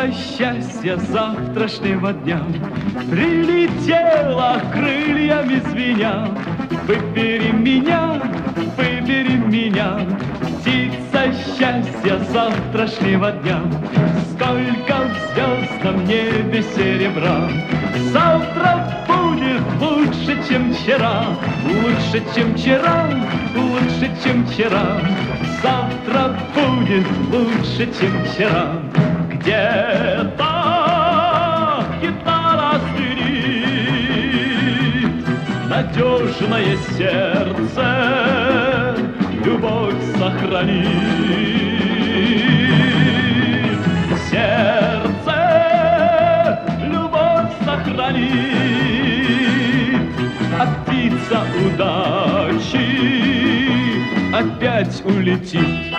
птица счастья завтрашнего дня прилетела крыльями звеня. Выбери меня, птица счастья завтрашнего дня. Сколько в звездном небе серебра, завтра будет лучше, чем вчера, лучше, чем вчера, лучше, чем вчера. Завтра будет лучше, чем вчера. Где-то гитара звенит, надежное сердце любовь сохранит. Сердце любовь сохранит, а птица удачи опять улетит.